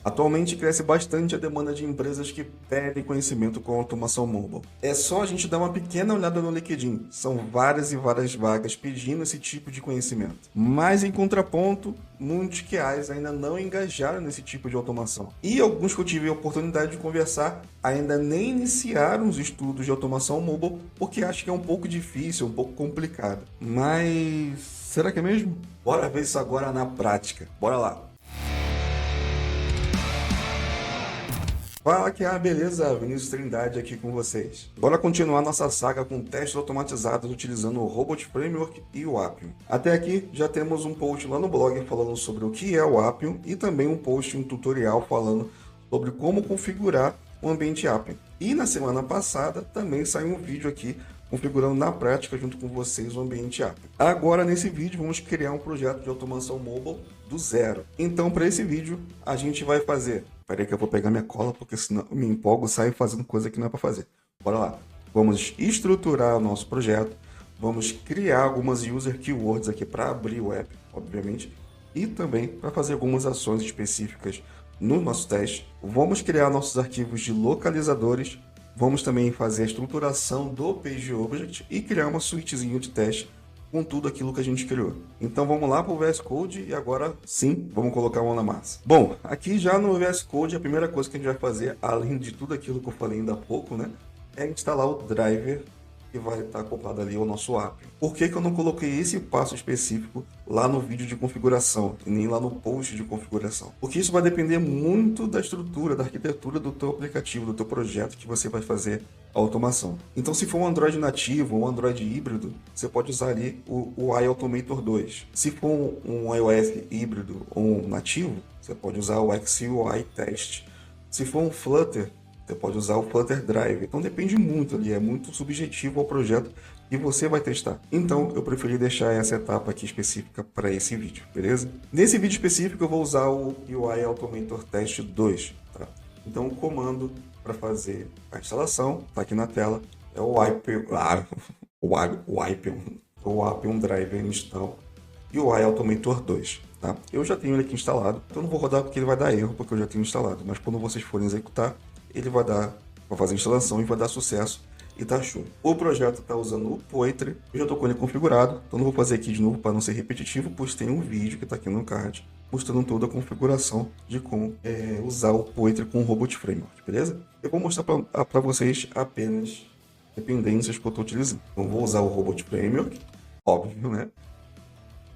Atualmente cresce bastante a demanda de empresas que pedem conhecimento com automação mobile. É só a gente dar uma pequena olhada no LinkedIn. São várias e várias vagas pedindo esse tipo de conhecimento. Mas em contraponto, muitos QAs ainda não engajaram nesse tipo de automação. E alguns que eu tive a oportunidade de conversar ainda nem iniciaram os estudos de automação mobile porque acham que é um pouco difícil, um pouco complicado. Mas será que é mesmo? Bora ver isso agora na prática. Bora lá. Fala que beleza, Vinícius Trindade aqui com vocês. Bora continuar nossa saga com testes automatizados utilizando o Robot Framework e o Appium. Até aqui já temos um post lá no blog falando sobre o que é o Appium e também um post, um tutorial falando sobre como configurar o ambiente Appium. E na semana passada também saiu um vídeo aqui configurando na prática junto com vocês o ambiente Appium. Agora nesse vídeo vamos criar um projeto de automação mobile do zero. Então para esse vídeo a gente vai fazer... Peraí que eu vou pegar minha cola, porque senão eu me empolgo e saio fazendo coisa que não é para fazer. Bora lá. Vamos estruturar o nosso projeto. Vamos criar algumas user keywords aqui para abrir o app, obviamente. E também para fazer algumas ações específicas no nosso teste. Vamos criar nossos arquivos de localizadores. Vamos também fazer a estruturação do PageObject e criar uma suitezinha de teste com tudo aquilo que a gente criou. Então vamos lá para o VS Code e agora sim, vamos colocar a mão na massa. Bom, aqui já no VS Code, a primeira coisa que a gente vai fazer, além de tudo aquilo que eu falei ainda há pouco, né, é instalar o driver que vai estar acoplado ali ao nosso app. Por que que eu não coloquei esse passo específico lá no vídeo de configuração e nem lá no post de configuração? Porque isso vai depender muito da estrutura, da arquitetura do teu aplicativo, do teu projeto que você vai fazer a automação. Então, se for um Android nativo ou um Android híbrido, você pode usar ali o iAutomator 2. Se for um iOS híbrido ou um nativo, você pode usar o XUI Test. Se for um Flutter, você pode usar o Flutter Drive. Então depende muito ali, é muito subjetivo ao projeto que você vai testar. Então eu preferi deixar essa etapa aqui específica para esse vídeo, beleza? Nesse vídeo específico eu vou usar o UI Automator Test 2, tá? Então o comando para fazer a instalação, tá aqui na tela, é o Appium Driver Install UI Automator 2. Tá? Eu já tenho ele aqui instalado, então não vou rodar porque ele vai dar erro, porque eu já tenho instalado. Mas quando vocês forem executar, ele vai fazer a instalação e vai dar sucesso e tá show. O projeto está usando o Poetry, eu já estou com ele configurado, então não vou fazer aqui de novo para não ser repetitivo, pois tem um vídeo que está aqui no card mostrando toda a configuração de como usar o Poetry com o Robot Framework, beleza? Eu vou mostrar para vocês apenas dependências que eu estou utilizando. Então vou usar o Robot Framework, óbvio, né?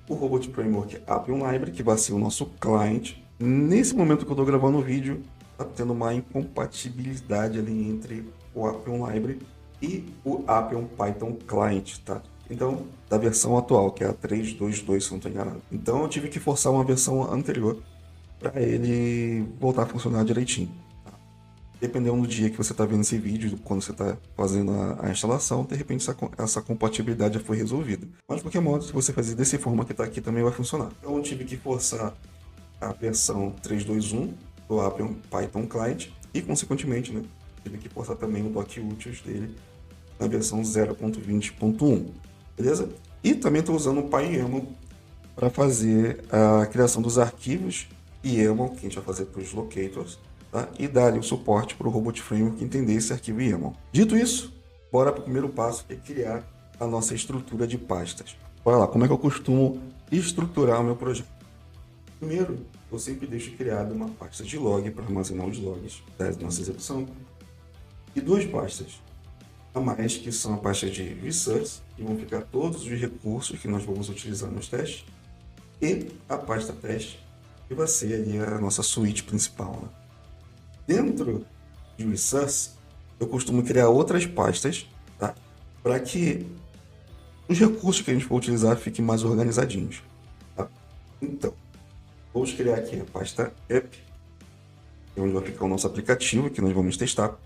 O Robot Framework Appium Library, que vai ser o nosso cliente. Nesse momento que eu estou gravando o vídeo, está tendo uma incompatibilidade ali entre o Appium Library e o Appium Python Client, tá? Então, da versão atual, que é a 3.2.2, se não estou enganado. Então, eu tive que forçar uma versão anterior para ele voltar a funcionar direitinho. Tá? Dependendo do dia que você está vendo esse vídeo, quando você está fazendo a instalação, de repente essa compatibilidade já foi resolvida. Mas, de qualquer modo, se você fazer dessa forma que está aqui, também vai funcionar. Então, eu tive que forçar a versão 3.2.1 do Appium Python Client e, consequentemente, né, tive que forçar também o docutils dele na versão 0.20.1, beleza? E também estou usando o PyYAML para fazer a criação dos arquivos YAML, que a gente vai fazer para os locators, tá? E dar ali o suporte para o Robot Framework entender esse arquivo YAML. Dito isso, bora para o primeiro passo, que é criar a nossa estrutura de pastas. Bora lá, como é que eu costumo estruturar o meu projeto? Primeiro, eu sempre deixo criado uma pasta de log para armazenar os logs da nossa execução e duas pastas a mais, que são a pasta de research, que vão ficar todos os recursos que nós vamos utilizar nos testes, e a pasta teste, que vai ser ali a nossa suíte principal. Né? Dentro de research, eu costumo criar outras pastas, tá? Para que os recursos que a gente for utilizar fiquem mais organizadinhos. Tá? Então, vamos criar aqui a pasta app, que é onde vai ficar o nosso aplicativo que nós vamos testar.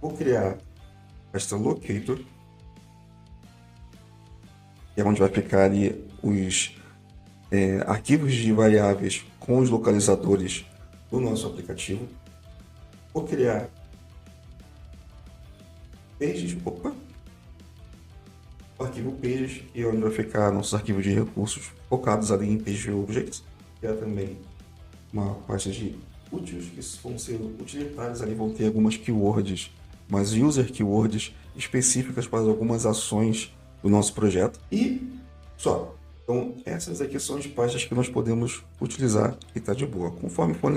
Vou criar a pasta locator, que é onde vai ficar ali os arquivos de variáveis com os localizadores do nosso aplicativo. Vou criar pages, o arquivo pages, que é onde vai ficar nossos arquivos de recursos focados ali em PageObjects, que é também uma pasta de úteis, que vão ser utilitários ali, vão ter algumas keywords, mas user keywords específicas para algumas ações do nosso projeto. E só. Então, essas aqui são as pastas que nós podemos utilizar e tá de boa. Conforme for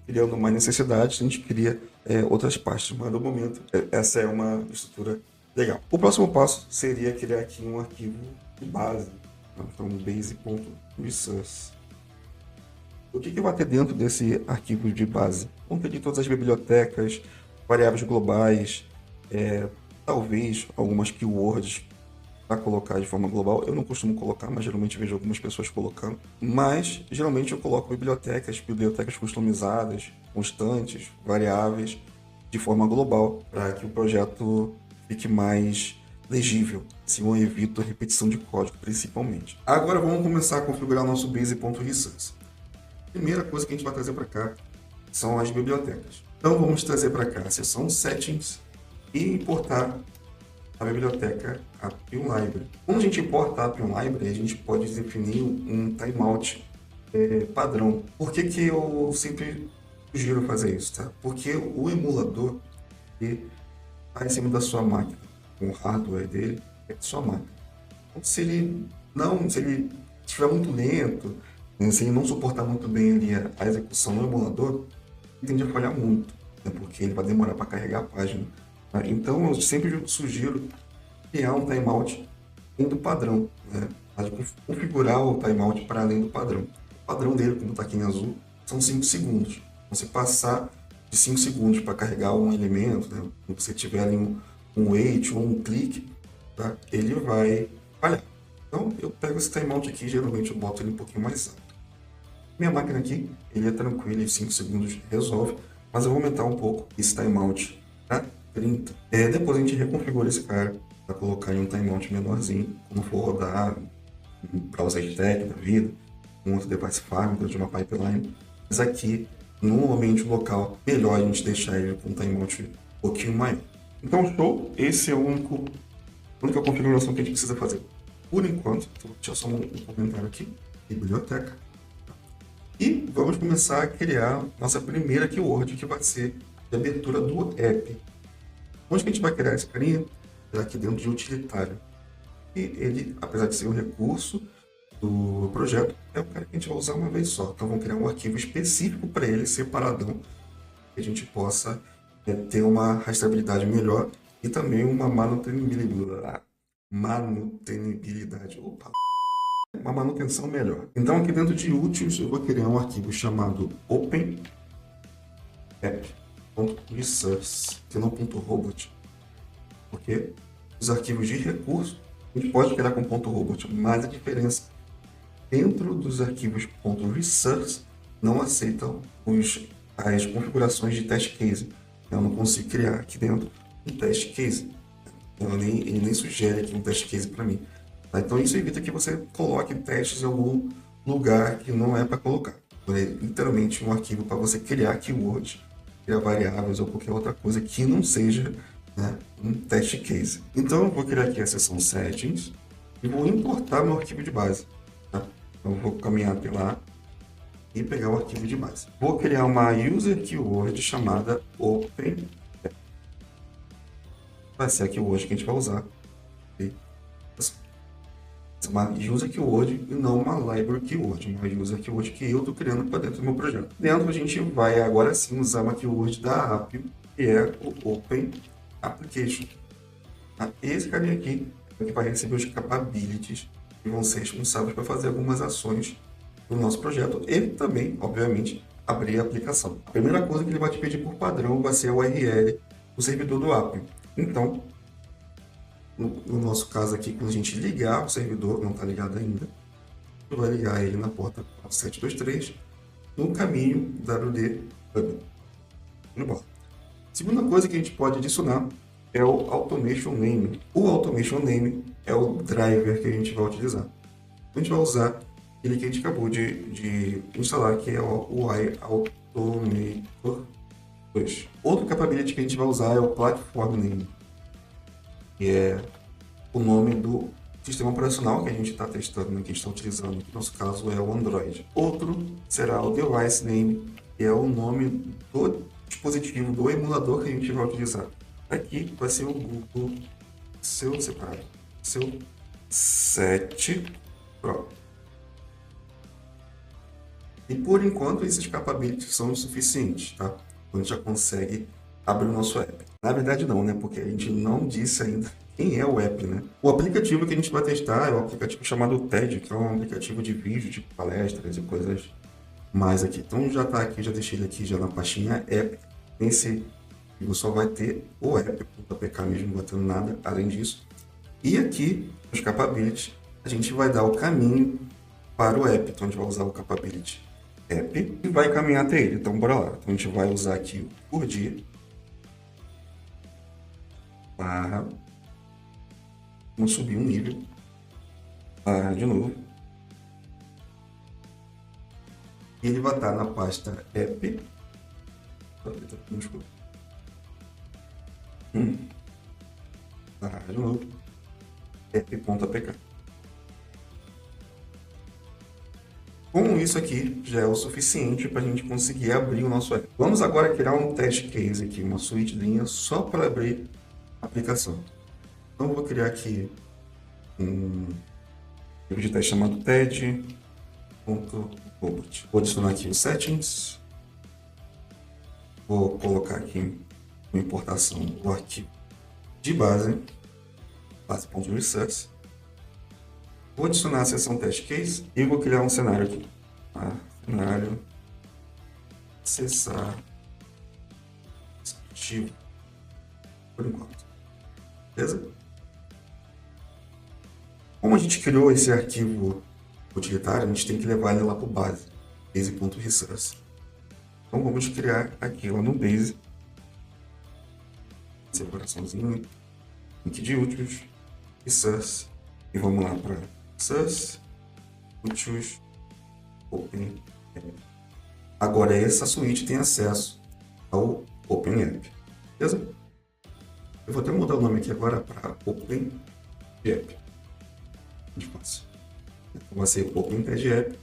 criando mais necessidades, a gente cria outras pastas, mas no momento essa é uma estrutura legal. O próximo passo seria criar aqui um arquivo de base, então base.resource. O que vai ter dentro desse arquivo de base? Vão ter de todas as bibliotecas, variáveis globais, talvez algumas keywords para colocar de forma global. Eu não costumo colocar, mas geralmente vejo algumas pessoas colocando. Mas geralmente eu coloco bibliotecas customizadas, constantes, variáveis, de forma global, para que o projeto fique mais legível. Assim eu evito a repetição de código, principalmente. Agora vamos começar a configurar nosso base.resource. Primeira coisa que a gente vai trazer para cá são as bibliotecas. Então vamos trazer para cá a seção Settings e importar a biblioteca Appium Library. Quando a gente importa a Appium Library, a gente pode definir um timeout padrão. Por que eu sempre sugiro fazer isso? Tá? Porque o emulador está em cima da sua máquina, com o hardware dele é de sua máquina. Então, se ele estiver muito lento, se ele não suportar muito bem ali a execução do emulador, ele tende a falhar muito, né? Porque ele vai demorar para carregar a página. Então, eu sempre sugiro criar um timeout além do padrão, né? Configurar o timeout para além do padrão. O padrão dele, como está aqui em azul, são 5 segundos. Você passar de 5 segundos para carregar um elemento, né? Quando você tiver ali um wait ou um clique, tá? Ele vai falhar. Então, eu pego esse timeout aqui, geralmente eu boto ele um pouquinho mais alto. Minha máquina aqui, ele é tranquilo, em 5 segundos resolve, mas eu vou aumentar um pouco esse timeout para 30. Depois a gente reconfigura esse cara para colocar em um timeout menorzinho, quando for rodar para usar stack da vida, um outro device farm dentro de uma pipeline. Mas aqui, no ambiente local, melhor a gente deixar ele com um timeout um pouquinho maior. Então, show, esse é a única configuração que a gente precisa fazer. Por enquanto, então, deixa eu só um comentário aqui, biblioteca. E vamos começar a criar nossa primeira keyword, que vai ser de abertura do app. Onde que a gente vai criar esse carinha? Aqui dentro de utilitário. E ele, apesar de ser um recurso do projeto, é o cara que a gente vai usar uma vez só. Então vamos criar um arquivo específico para ele, separadão, que a gente possa ter uma rastreabilidade melhor e também uma manutenibilidade. Opa! Uma manutenção melhor. Então aqui dentro de úteis eu vou criar um arquivo chamado openapp.resource, que não .robot, porque os arquivos de recurso a gente pode criar com .robot, mas a diferença dentro dos arquivos .resource não aceitam as configurações de test case. Eu não consigo criar aqui dentro um test case. Ele nem sugere aqui um test case para mim. Então isso evita que você coloque testes em algum lugar que não é para colocar. É literalmente um arquivo para você criar keywords, criar variáveis ou qualquer outra coisa que não seja, né, um test case. Então eu vou criar aqui a seção settings e vou importar meu arquivo de base. Tá? Então eu vou caminhar até lá e pegar o arquivo de base. Vou criar uma user keyword chamada open. Vai ser a keyword que a gente vai usar. Uma user keyword e não uma library keyword, uma user keyword que eu estou criando para dentro do meu projeto. Dentro a gente vai agora sim usar uma keyword da Appium, que é o Open Application. Esse carinha aqui é que vai receber os capabilities que vão ser responsáveis para fazer algumas ações do nosso projeto. Ele também, obviamente, abrir a aplicação. A primeira coisa que ele vai te pedir por padrão vai ser a URL do servidor do Appium. Então, no nosso caso aqui, quando a gente ligar o servidor, não está ligado ainda, vai ligar ele na porta 723 no caminho WD Hub. Segunda coisa que a gente pode adicionar é o Automation Name. O Automation Name é o driver que a gente vai utilizar. A gente vai usar ele que a gente acabou de instalar, que é o UI Automator 2. Outro capability que a gente vai usar é o Platform Name, que é o nome do sistema operacional que a gente está testando, que a gente está utilizando, que no nosso caso é o Android. Outro será o Device Name, que é o nome do dispositivo, do emulador que a gente vai utilizar. Aqui vai ser o Google seu separado, seu 7 Pro. E por enquanto esses capabilities são suficientes, tá? A gente já consegue abrir o nosso app. Na verdade não, né? Porque a gente não disse ainda quem é o app, né? O aplicativo que a gente vai testar é um aplicativo chamado TED, que é um aplicativo de vídeo, tipo palestras e coisas mais aqui. Então já tá aqui, já deixei ele aqui já na pastinha app. Nesse arquivo só vai ter o app.apk mesmo, não vai ter nada além disso. E aqui, nos capabilities, a gente vai dar o caminho para o app. Então a gente vai usar o capability app e vai caminhar até ele. Então bora lá. Então a gente vai usar aqui o por dia. Vamos subir um nível. De novo. E ele vai estar na pasta app. De novo. app.apk. Com isso aqui já é o suficiente para a gente conseguir abrir o nosso app. Vamos agora criar um test case aqui, uma suítezinha só para abrir a aplicação. Então vou criar aqui um tipo de teste chamado TED.robot. Vou adicionar aqui os settings. Vou colocar aqui uma importação do arquivo de base.resource. Vou adicionar a seção test case e vou criar um cenário aqui. Cenário acessar dispositivo por enquanto. Beleza? Como a gente criou esse arquivo utilitário, a gente tem que levar ele lá para o base.resource. Então vamos criar aqui lá no base. Separaçãozinho. Link de úteis. Resource. E vamos lá para Resource. Úteis. Open App. Agora essa suíte tem acesso ao Open App. Beleza? Eu vou até mudar o nome aqui agora para Open App. Muito fácil. Então vai ser Open App.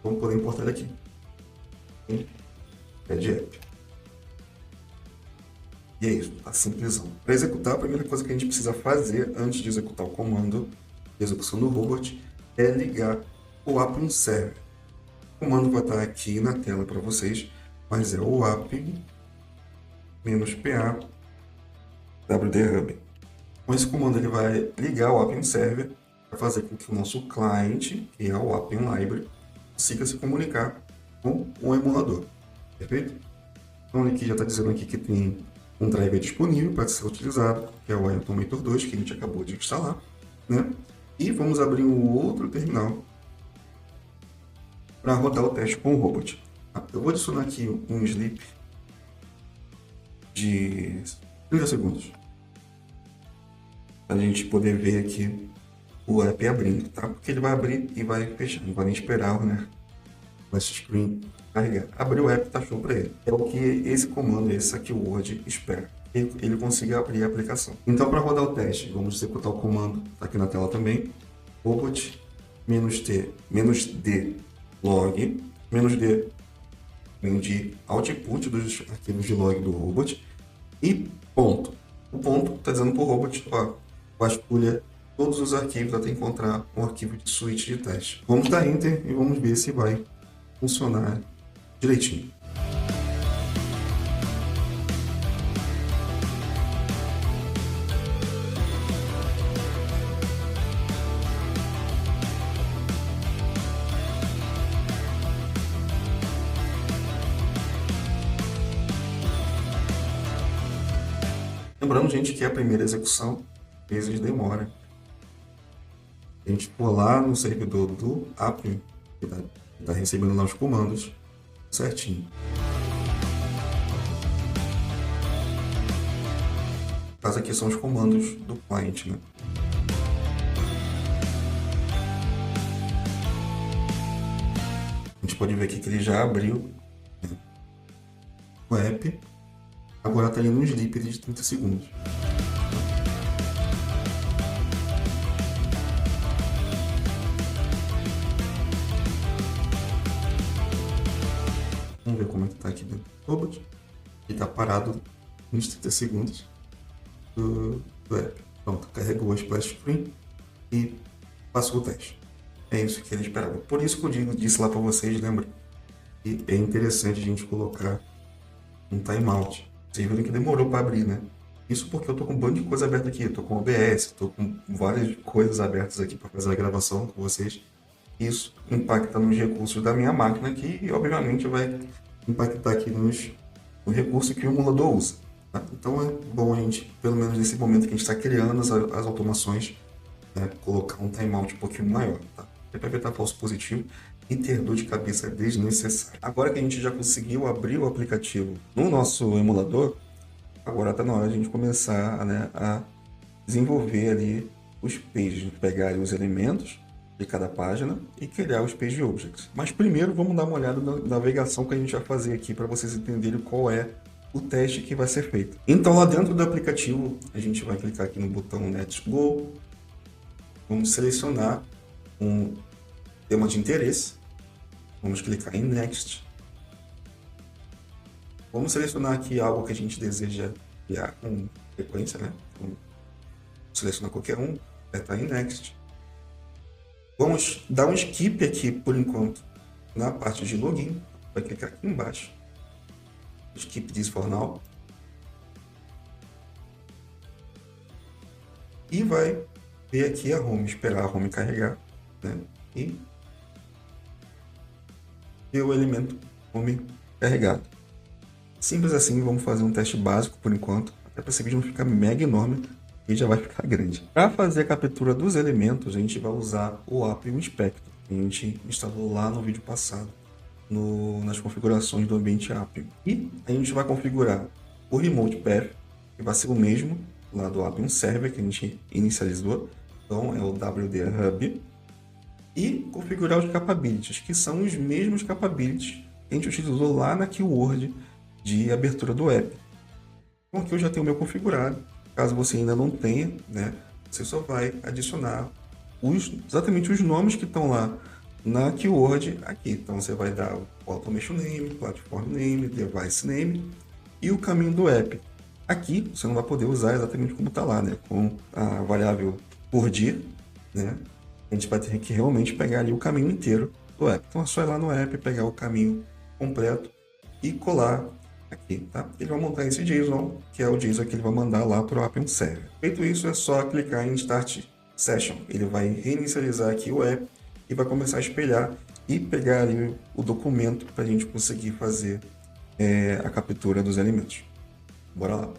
Vamos poder importar ele aqui. App. E é isso, tá simplesão. Para executar, a primeira coisa que a gente precisa fazer antes de executar o comando de execução do robot é ligar o Appium Server. O comando vai estar aqui na tela para vocês, mas é o Appium -pa wd hub. Com esse comando ele vai ligar o Appium Server para fazer com que o nosso cliente, que é o Appium Library, consiga se comunicar com o emulador. Perfeito? Então aqui já está dizendo aqui que tem um driver disponível para ser utilizado, que é o iAutomator 2, que a gente acabou de instalar, né? E vamos abrir um outro terminal para rodar o teste com o robot. Eu vou adicionar aqui um sleep de 30 segundos, para a gente poder ver aqui o app abrindo, tá? Porque ele vai abrir e vai fechar, não vai nem esperar, né? Flash screen carregar. Abrir o app, tá show para ele. É o que esse comando, esse aqui, o Word, espera. Ele consiga abrir a aplicação. Então, para rodar o teste, vamos executar o comando, tá aqui na tela também. Robot -d log -d vem de output dos arquivos de log do robot e ponto. O ponto está dizendo para o robot, ó, vasculha todos os arquivos até encontrar um arquivo de suíte de teste. Vamos dar enter e vamos ver se vai funcionar direitinho. Lembrando, gente, que a primeira execução às vezes demora. A gente for lá no servidor do Appium, que está recebendo lá os comandos certinho. Mas aqui são os comandos do client, né? A gente pode ver aqui que ele já abriu, né, o app. Agora está indo no sleep de 30 segundos. Vamos ver como é que está aqui dentro do robot. E está parado uns 30 segundos do app. Pronto, carregou a splash screen e passou o teste. É isso que ele esperava. Por isso que eu disse lá para vocês, lembra? E é interessante a gente colocar um timeout. Vocês viram que demorou para abrir, né? Isso porque eu tô com um bando de coisa aberta aqui. Eu tô com OBS, tô com várias coisas abertas aqui para fazer a gravação com vocês. Isso impacta nos recursos da minha máquina aqui e, obviamente, vai impactar aqui no recurso que o emulador usa. Tá? Então é bom a gente, pelo menos nesse momento que a gente está criando as automações, né, colocar um timeout um pouquinho maior. Tá? É para evitar falso positivo e ter dor de cabeça desnecessária. Agora que a gente já conseguiu abrir o aplicativo no nosso emulador, agora está na hora de a gente começar, né, a desenvolver ali os pages, pegar ali os elementos de cada página e criar os page objects. Mas primeiro vamos dar uma olhada na navegação que a gente vai fazer aqui para vocês entenderem qual é o teste que vai ser feito. Então lá dentro do aplicativo a gente vai clicar aqui no botão Let's Go, vamos selecionar um tema de interesse, vamos clicar em Next, vamos selecionar aqui algo que a gente deseja criar com frequência, né? Vamos selecionar qualquer um, apertar em Next. Vamos dar um skip aqui por enquanto na parte de login, vai clicar aqui embaixo, skip this for now, e vai ver aqui a home, esperar a home carregar, né? E ver o elemento home carregado. Simples assim, vamos fazer um teste básico por enquanto, até para esse vídeo não ficar mega enorme e já vai ficar grande. Para fazer a captura dos elementos, a gente vai usar o Appium Inspector, que a gente instalou lá no vídeo passado, nas configurações do ambiente Appium. E a gente vai configurar o Remote Path, que vai ser o mesmo lá do Appium Server que a gente inicializou, então é o WD Hub, e configurar os capabilities, que são os mesmos capabilities que a gente utilizou lá na keyword de abertura do app. Então aqui eu já tenho o meu configurado. Caso você ainda não tenha, né, você só vai adicionar exatamente os nomes que estão lá na keyword aqui. Então você vai dar o Automation Name, Platform Name, Device Name e o caminho do app. Aqui você não vai poder usar exatamente como está lá, né, com a variável por dia, né, a gente vai ter que realmente pegar ali o caminho inteiro do app. Então é só ir lá no app, pegar o caminho completo e colar aqui, tá? Ele vai montar esse JSON, que é o JSON que ele vai mandar lá para o Appium Server. Feito isso, é só clicar em Start Session. Ele vai reinicializar aqui o app e vai começar a espelhar e pegar ali o documento para a gente conseguir fazer a captura dos elementos. Bora lá!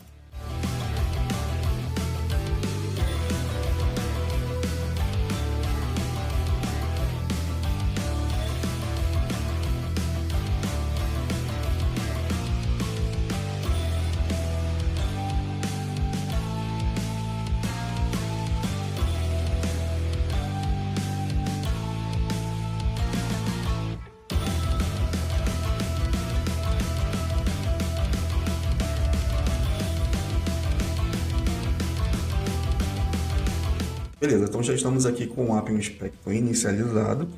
Beleza, então já estamos aqui com o Appium Inspector inicializado,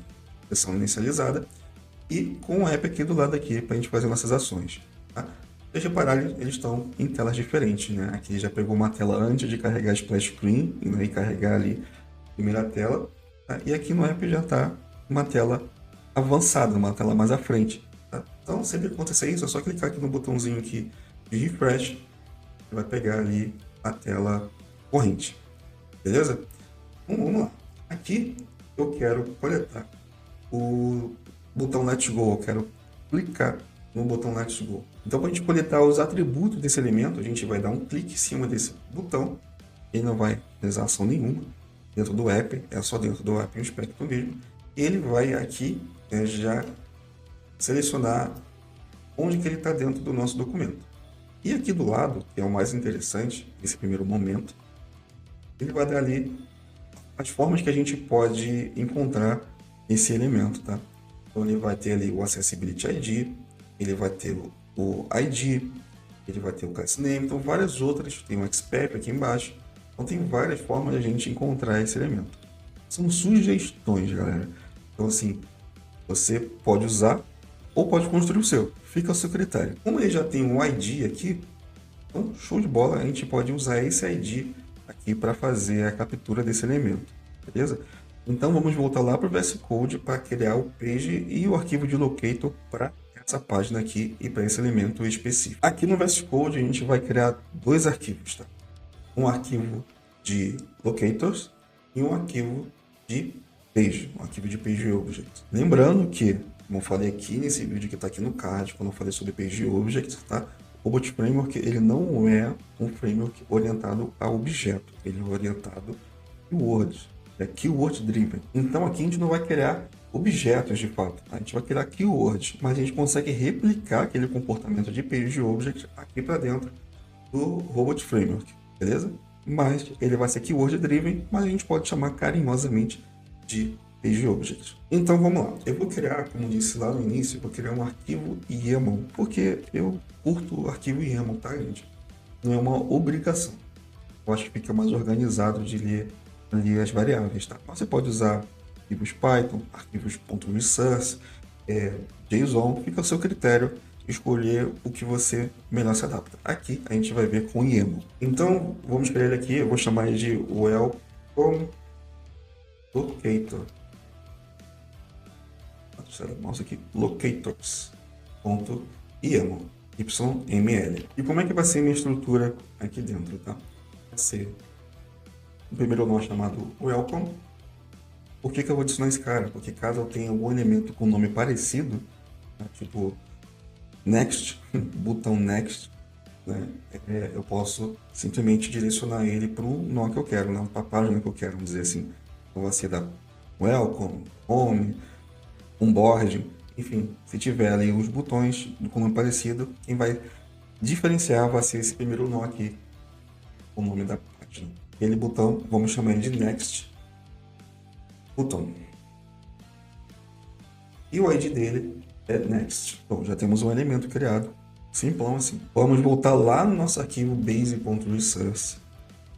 sessão inicializada, e com o app aqui do lado aqui para a gente fazer nossas ações. Tá? Vocês repararem, eles estão em telas diferentes, né? Aqui já pegou uma tela antes de carregar a splash screen, né? E carregar ali a primeira tela, tá? E aqui no app já está uma tela avançada, uma tela mais à frente. Tá? Então, sempre que acontecer isso, é só clicar aqui no botãozinho aqui de refresh, que vai pegar ali a tela corrente. Beleza? Então, vamos lá. Aqui eu quero coletar o botão Let's Go, eu quero clicar no botão Let's Go. Então, para a gente coletar os atributos desse elemento, a gente vai dar um clique em cima desse botão. Ele não vai realizar ação nenhuma dentro do app, é só dentro do Appium Inspector mesmo. Ele vai aqui já selecionar onde que ele está dentro do nosso documento. E aqui do lado, que é o mais interessante nesse primeiro momento, ele vai dar ali as formas que a gente pode encontrar esse elemento, tá? Então ele vai ter ali o Accessibility ID, ele vai ter o ID, ele vai ter o Class Name, então várias outras, tem o XPath aqui embaixo, então tem várias formas de a gente encontrar esse elemento. São sugestões, galera. Então assim, você pode usar ou pode construir o seu. Fica ao seu critério. Como ele já tem um ID aqui, então show de bola, a gente pode usar esse ID aqui para fazer a captura desse elemento, beleza? Então vamos voltar lá para o VS Code para criar o page e o arquivo de locator para essa página aqui e para esse elemento específico. Aqui no VS Code a gente vai criar dois arquivos, tá? Um arquivo de locators e um arquivo de page, um arquivo de page object. Lembrando que, como eu falei aqui nesse vídeo que está aqui no card, quando eu falei sobre page object, tá? O Robot Framework ele não é um framework orientado a objeto, ele é orientado a keywords, é keyword driven. Então aqui a gente não vai criar objetos de fato, a gente vai criar keywords, mas a gente consegue replicar aquele comportamento de page object aqui para dentro do Robot Framework, beleza? Mas ele vai ser keyword driven, mas a gente pode chamar carinhosamente de page object. Então vamos lá. Eu vou criar, como disse lá no início, vou criar um arquivo YAML, porque eu curto o arquivo YAML, tá, gente? Não é uma obrigação. Eu acho que fica mais organizado de ler as variáveis, tá? Você pode usar arquivos Python, arquivos .resource, JSON, fica ao seu critério escolher o que você melhor se adapta. Aqui a gente vai ver com YAML. Então vamos criar ele aqui, eu vou chamar ele de welcome locator. Mouse aqui, locators.yml, YML. E como é que vai ser a minha estrutura aqui dentro, tá? Vai ser o primeiro nó chamado welcome. Por que eu vou adicionar esse cara? Porque caso eu tenha algum elemento com nome parecido, né, tipo next, botão next, né, eu posso simplesmente direcionar ele para o nó que eu quero, né, para a página que eu quero, vamos dizer assim. Então vai ser da welcome, home, onboarding, enfim, se tiver ali os botões com nome parecido, quem vai diferenciar vai ser esse primeiro nó aqui, o nome da página. Aquele botão, vamos chamar ele de next botão. E o ID dele é next. Bom, já temos um elemento criado, simplão assim. Vamos voltar lá no nosso arquivo base.resource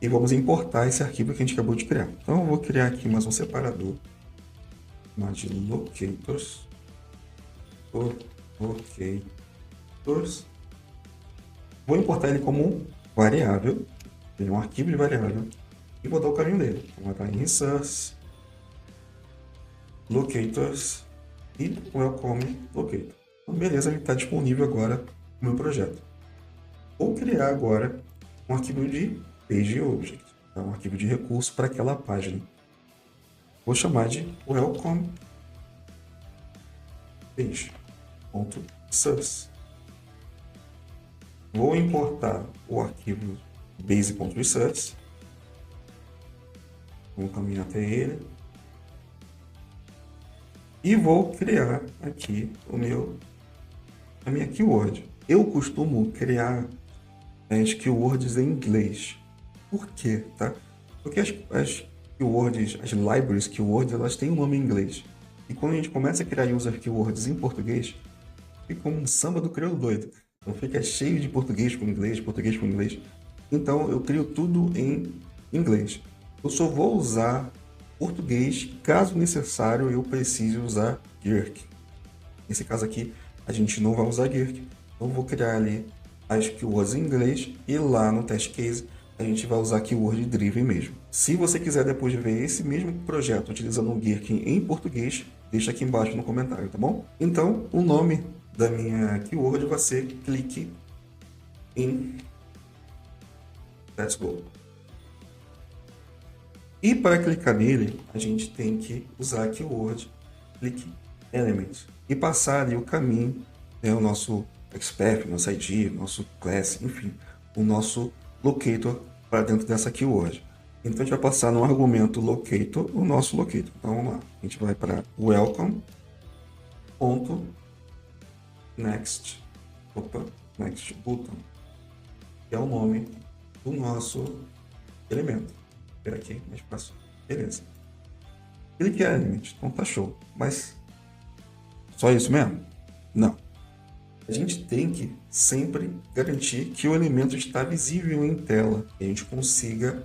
e vamos importar esse arquivo que a gente acabou de criar. Então eu vou criar aqui mais um separador, chamado de locators. Vou importar ele como variável, ele é um arquivo de variável, e vou dar o caminho dele. Então vai estar em resource, locators e welcome locator. Então, beleza, ele está disponível agora no meu projeto. Vou criar agora um arquivo de page object, tá? Um arquivo de recurso para aquela página. Vou chamar de welcome page.source. Vou importar o arquivo base.resource. Vou caminhar até ele. E vou criar aqui a minha keyword. Eu costumo criar as keywords em inglês. Por quê? Tá? Porque as keywords, as libraries keywords, elas têm um nome em inglês. E quando a gente começa a criar user keywords em português, fica um samba do crioulo doido. Então fica cheio de português com inglês, português com inglês. Então eu crio tudo em inglês. Eu só vou usar português caso necessário eu precise usar Gherkin. Nesse caso aqui a gente não vai usar Gherkin. Então eu vou criar ali as keywords em inglês e lá no test case a gente vai usar keyword driven mesmo. Se você quiser depois ver esse mesmo projeto utilizando o Gherkin em português, deixa aqui embaixo no comentário, tá bom? Então o nome da minha keyword vai ser click in let's go. E para clicar nele, a gente tem que usar a keyword click element e passar ali o caminho, né, o nosso expert, nosso ID, nosso class, enfim, o nosso locator para dentro dessa keyword. Então a gente vai passar no argumento locator o nosso locator. Então vamos lá, a gente vai para welcome.next button, que é o nome do nosso elemento. Espera aqui, mais fácil. Beleza. Click element, então tá show. Mas só isso mesmo? Não. A gente tem que sempre garantir que o elemento está visível em tela, que a gente consiga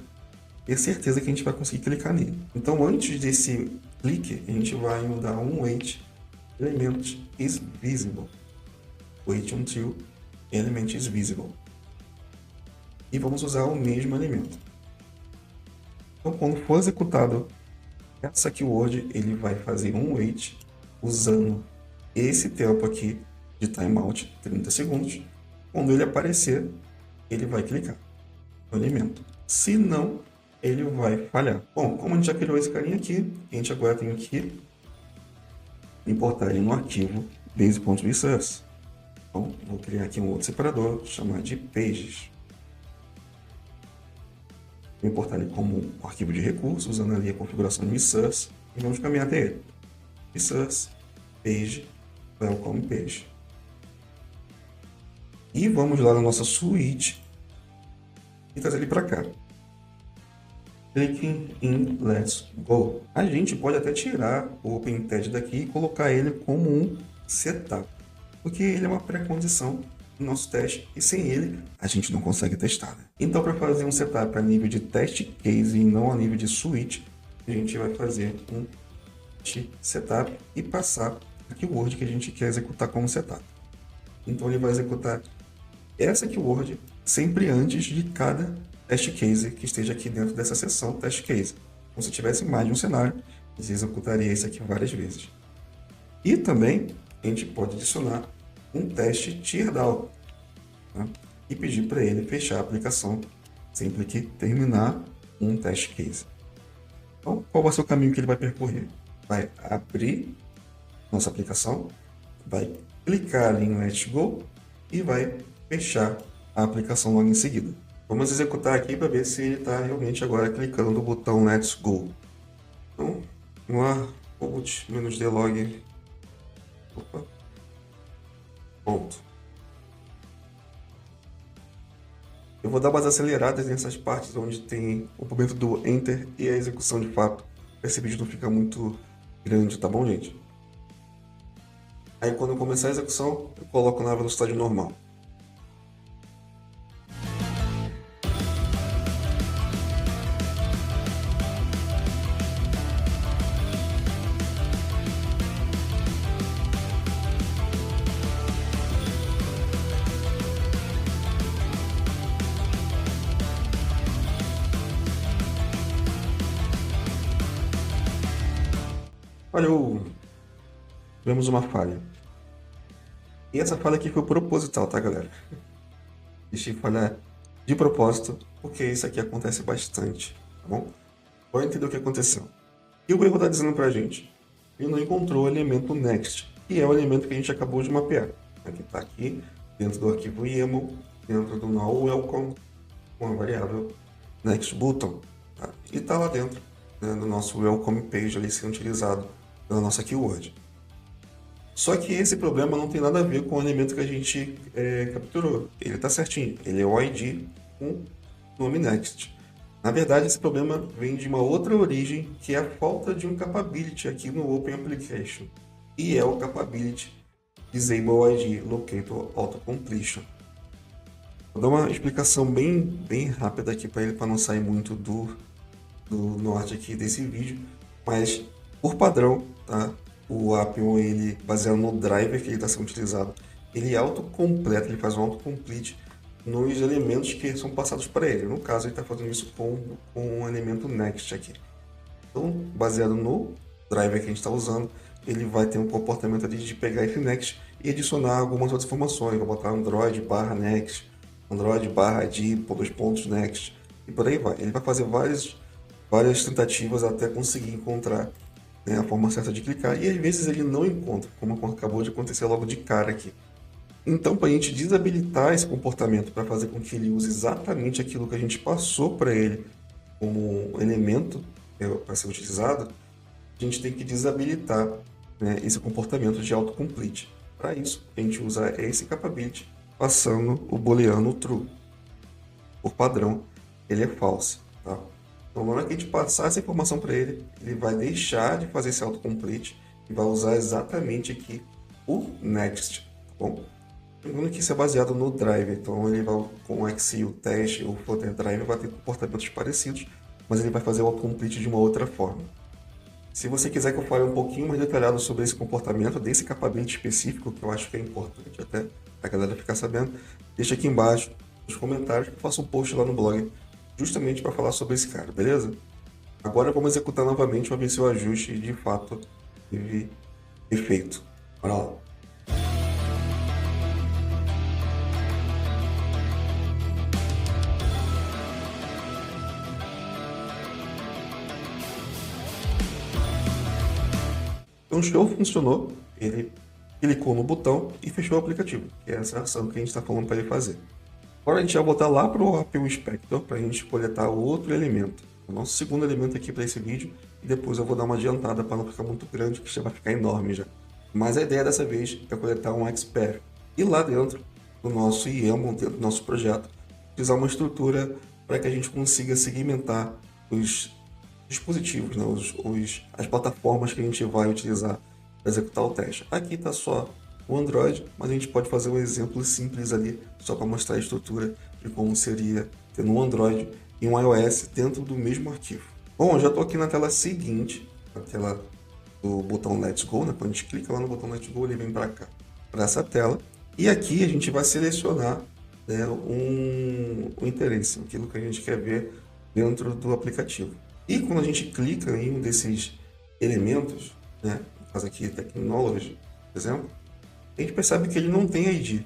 ter certeza que a gente vai conseguir clicar nele. Então, antes desse clique, a gente vai mudar um wait element is visible. Wait until element is visible. E vamos usar o mesmo elemento. Então, quando for executado essa keyword, ele vai fazer um wait usando esse tempo aqui de timeout, 30 segundos. Quando ele aparecer, ele vai clicar no elemento. Se não, ele vai falhar. Bom, como a gente já criou esse carinha aqui, a gente agora tem que importar ele no arquivo base.resource. Então, vou criar aqui um outro separador, chamar de pages. Vou importar ele como um arquivo de recursos, usando ali a configuração de resource, e vamos caminhar até ele. Resource, page, welcome page. E vamos lá na nossa suite e trazer ele para cá. Clicking in Let's Go. A gente pode até tirar o OpenTed daqui e colocar ele como um setup, porque ele é uma pré-condição do nosso teste e sem ele a gente não consegue testar. Né? Então, para fazer um setup a nível de test case e não a nível de suite, a gente vai fazer um setup e passar a keyword que a gente quer executar como setup. Então, ele vai executar essa keyword sempre antes de cada test case que esteja aqui dentro dessa seção test case. Então, se tivesse mais de um cenário, você executaria isso aqui várias vezes. E também a gente pode adicionar um teste teardown, tá? E pedir para ele fechar a aplicação sempre que terminar um test case. Então, qual vai ser o caminho que ele vai percorrer? Vai abrir nossa aplicação, vai clicar em Let's Go e vai fechar a aplicação logo em seguida. Vamos executar aqui para ver se ele está realmente agora clicando no botão Let's Go. Então, vamos lá, -d-log. Opa. Pronto. Eu vou dar umas aceleradas nessas partes onde tem o movimento do Enter e a execução de fato. Esse vídeo não fica muito grande, tá bom, gente? Aí quando eu começar a execução, eu coloco na velocidade normal. Falhou! Tivemos uma falha. E essa falha aqui foi proposital, tá, galera? Deixei falhar de propósito, porque isso aqui acontece bastante, tá bom? Bora entender o que aconteceu. E o erro está dizendo pra gente, ele não encontrou o elemento next, que é o elemento que a gente acabou de mapear. Aqui está aqui, dentro do arquivo YAML, dentro do null welcome, com a variável next button. Tá? E está lá dentro, né, do nosso welcome page ali sendo utilizado pela nossa keyword. Só que esse problema não tem nada a ver com o elemento que a gente capturou. Ele está certinho, ele é o ID com nome next. Na verdade, esse problema vem de uma outra origem, que é a falta de um capability aqui no Open Application. E é o capability Disable ID Locator Autocompletion. Vou dar uma explicação bem rápida aqui para ele, para não sair muito do norte aqui desse vídeo. Mas, por padrão, tá? O Appium, ele, baseado no driver que ele está sendo utilizado, ele autocompleta, ele faz um autocomplete nos elementos que são passados para ele. No caso, ele está fazendo isso com um elemento next aqui. Então, baseado no driver que a gente está usando, ele vai ter um comportamento ali de pegar esse next e adicionar algumas outras informações. Vou botar Android barra next, Android barra ID, dois pontos next, e por aí vai. Ele vai fazer várias tentativas até conseguir encontrar, né, a forma certa de clicar, e às vezes ele não encontra, como acabou de acontecer logo de cara aqui. Então, para a gente desabilitar esse comportamento, para fazer com que ele use exatamente aquilo que a gente passou para ele como elemento para ser utilizado, a gente tem que desabilitar, né, esse comportamento de autocomplete. Para isso, a gente usa esse capability passando o booleano true. Por padrão, ele é false. Tá? Então, na hora que a gente passar essa informação para ele, ele vai deixar de fazer esse autocomplete e vai usar exatamente aqui o next. Tá bom? Lembrando que isso é baseado no driver, então ele vai com o XC, o teste, o Flutter Driver vai ter comportamentos parecidos, mas ele vai fazer o autocomplete de uma outra forma. Se você quiser que eu fale um pouquinho mais detalhado sobre esse comportamento, desse capability específico, que eu acho que é importante até a galera ficar sabendo, deixa aqui embaixo nos comentários que eu faço um post lá no blog justamente para falar sobre esse cara, beleza? Agora vamos executar novamente para ver se o ajuste de fato teve efeito. Bora lá. Então o show funcionou, ele clicou no botão e fechou o aplicativo, que é essa ação que a gente está falando para ele fazer. Agora a gente vai voltar lá para o APU Inspector para a gente coletar outro elemento, o nosso segundo elemento aqui para esse vídeo, e depois eu vou dar uma adiantada para não ficar muito grande, que já vai ficar enorme já. Mas a ideia dessa vez é coletar um XPath e lá dentro do nosso YAML, dentro do nosso projeto, utilizar uma estrutura para que a gente consiga segmentar os dispositivos, né, as plataformas que a gente vai utilizar para executar o teste. Aqui está só o Android, mas a gente pode fazer um exemplo simples ali, só para mostrar a estrutura de como seria ter um Android e um iOS dentro do mesmo arquivo. Bom, eu já estou aqui na tela seguinte, na tela do botão Let's Go, né? Quando a gente clica lá no botão Let's Go, ele vem para cá, para essa tela. E aqui a gente vai selecionar, né, um interesse, aquilo que a gente quer ver dentro do aplicativo. E quando a gente clica em um desses elementos, né, no caso aqui Technology, por exemplo, a gente percebe que ele não tem ID.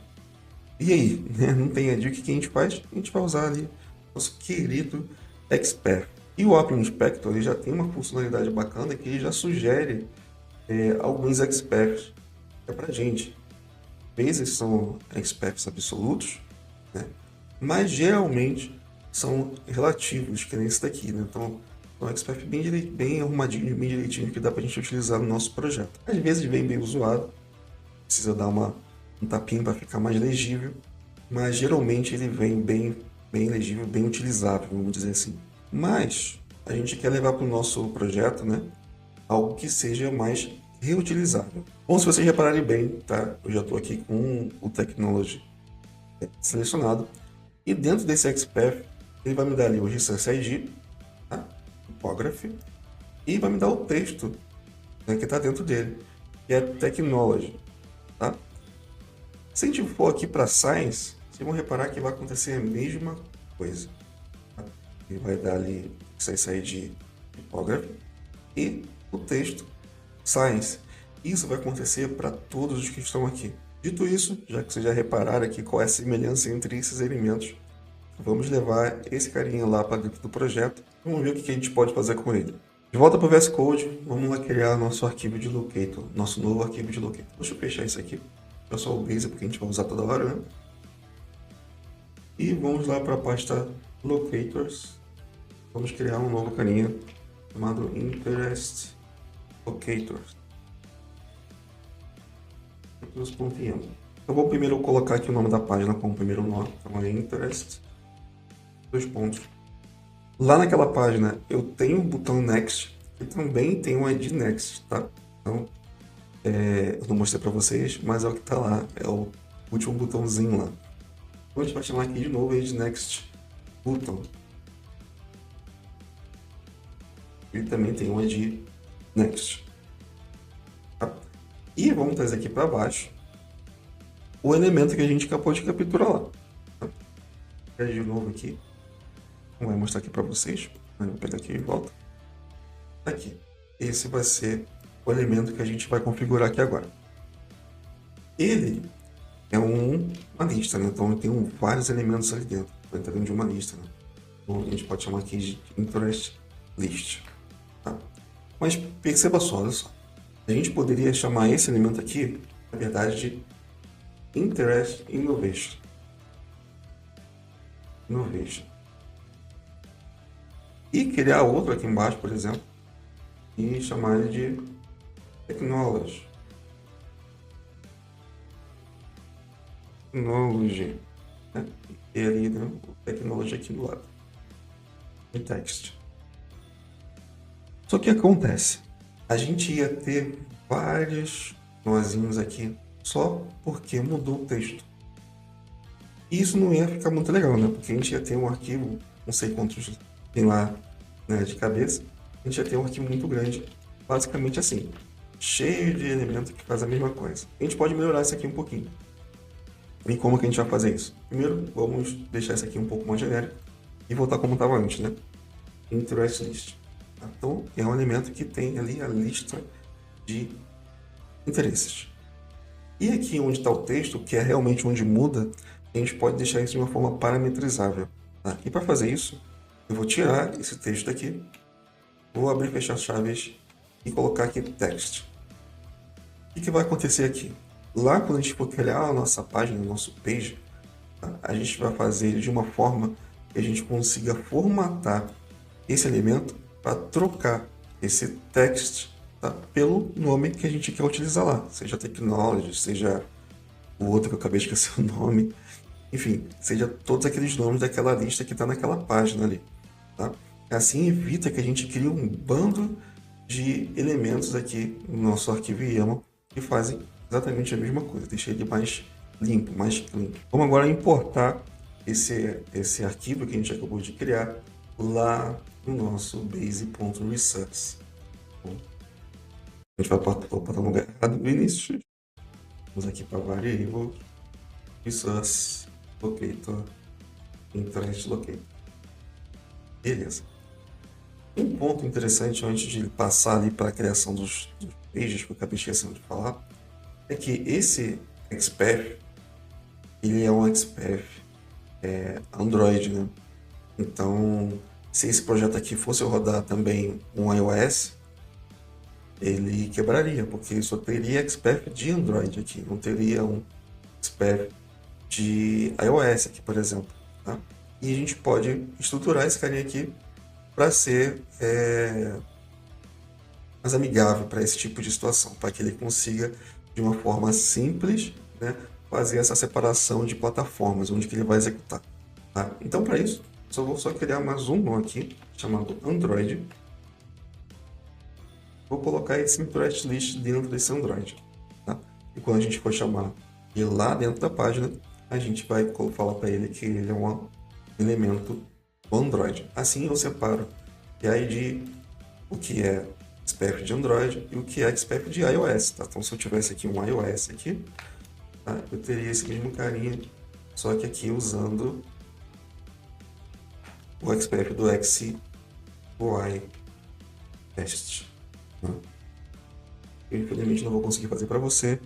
E aí, né? Não tem ID, o que a gente faz? A gente vai usar ali nosso querido XPath. E o Appium Inspector ele já tem uma funcionalidade bacana que ele já sugere alguns XPaths para a gente. Às vezes são XPaths absolutos, né? Mas geralmente são relativos, que nem esse daqui, né? Então, é um XPath bem arrumadinho, bem direitinho, que dá para a gente utilizar no nosso projeto. Às vezes vem bem zoado, precisa dar um tapinha para ficar mais legível, mas geralmente ele vem bem legível, bem utilizável, vamos dizer assim. Mas a gente quer levar para o nosso projeto, né, algo que seja mais reutilizável. Bom, se vocês repararem bem, tá? Eu já estou aqui com o Technology selecionado e dentro desse XPath ele vai me dar ali o Resource ID, tá? Typography, e vai me dar o texto, né, que está dentro dele, que é Technology. Tá? Se a gente for aqui para Science, vocês vão reparar que vai acontecer a mesma coisa. Tá? Ele vai dar ali Science ID Typography e o texto Science. Isso vai acontecer para todos os que estão aqui. Dito isso, já que vocês já repararam aqui qual é a semelhança entre esses elementos, vamos levar esse carinha lá para dentro do projeto e vamos ver o que a gente pode fazer com ele. De volta para o VS Code, vamos lá criar nosso arquivo de locator, nosso novo arquivo de locator. Deixa eu fechar isso aqui, é só o base porque a gente vai usar toda hora, né? E vamos lá para a pasta locators. Vamos criar um novo carinha chamado interest locators. Eu vou primeiro colocar aqui o nome da página como primeiro nome, então é interest, dois pontos. Lá naquela página eu tenho o botão Next e também tem o ID Next, tá? Então, eu não mostrei para vocês, mas é o que está lá, é o último botãozinho lá. Então a gente vai chamar aqui de novo ID Next Button. Ele também tem o ID Next. Tá? E vamos trazer aqui para baixo o elemento que a gente acabou de capturar lá. Tá? De novo aqui. Vou mostrar aqui para vocês. Vou pegar aqui e volta. Aqui. Esse vai ser o elemento que a gente vai configurar aqui agora. Ele é uma lista, né? Então eu tenho vários elementos ali dentro. Vai entrar dentro de uma lista, né? Então a gente pode chamar aqui de interest list. Tá? Mas perceba só, olha só. A gente poderia chamar esse elemento aqui, na verdade, de interest innovation. E criar outro aqui embaixo, por exemplo, e chamar ele de technology. Né? E ali, né, o technology aqui do lado. E text. Só que acontece, a gente ia ter vários nozinhos aqui só porque mudou o texto. E isso não ia ficar muito legal, né? Porque a gente ia ter um arquivo, não sei quantos tem lá, né, de cabeça, a gente ia ter um arquivo muito grande basicamente assim, cheio de elemento que faz a mesma coisa. A gente pode melhorar isso aqui um pouquinho. E como que a gente vai fazer isso? Primeiro, vamos deixar isso aqui um pouco mais genérico e voltar como estava antes, né? Interest list. Então, é um elemento que tem ali a lista de interesses. E aqui onde está o texto, que é realmente onde muda, a gente pode deixar isso de uma forma parametrizável. Tá? E para fazer isso, eu vou tirar esse texto daqui, vou abrir e fechar chaves e colocar aqui text. O que vai acontecer aqui? Lá quando a gente for criar a nossa página, o nosso page, tá? A gente vai fazer ele de uma forma que a gente consiga formatar esse elemento para trocar esse text, tá, pelo nome que a gente quer utilizar lá, seja technology, seja o outro que eu acabei de esquecer o nome, enfim, seja todos aqueles nomes daquela lista que está naquela página ali. Tá? Assim evita que a gente crie um bando de elementos aqui no nosso arquivo YAML que fazem exatamente a mesma coisa, deixa ele mais limpo, mais clean. Vamos agora importar esse arquivo que a gente acabou de criar lá no nosso base.resource. A gente vai botar no lugar errado no início. Vamos aqui para variable, resource, locator, interest locator. Beleza. Um ponto interessante antes de passar ali para a criação dos pages, que eu acabei esquecendo de falar, é que esse XPath, ele é um XPath Android, né? Então, se esse projeto aqui fosse rodar também um iOS, ele quebraria, porque só teria XPath de Android aqui, não teria um XPath de iOS aqui, por exemplo. Tá? E a gente pode estruturar esse carinha aqui para ser mais amigável para esse tipo de situação, para que ele consiga, de uma forma simples, né, fazer essa separação de plataformas, onde que ele vai executar. Tá? Então, para isso, vou só criar mais um aqui, chamado Android. Vou colocar esse interest list dentro desse Android. Tá? E quando a gente for chamar ele lá dentro da página, a gente vai falar para ele que ele é um elemento do Android. Assim eu separo a ID, o que é XPath de Android e o que é XPath de iOS. Tá? Então, se eu tivesse aqui um iOS aqui, tá? Eu teria esse mesmo carinha, só que aqui usando o XPath do XY Test. Tá? Eu, infelizmente, não vou conseguir fazer para você,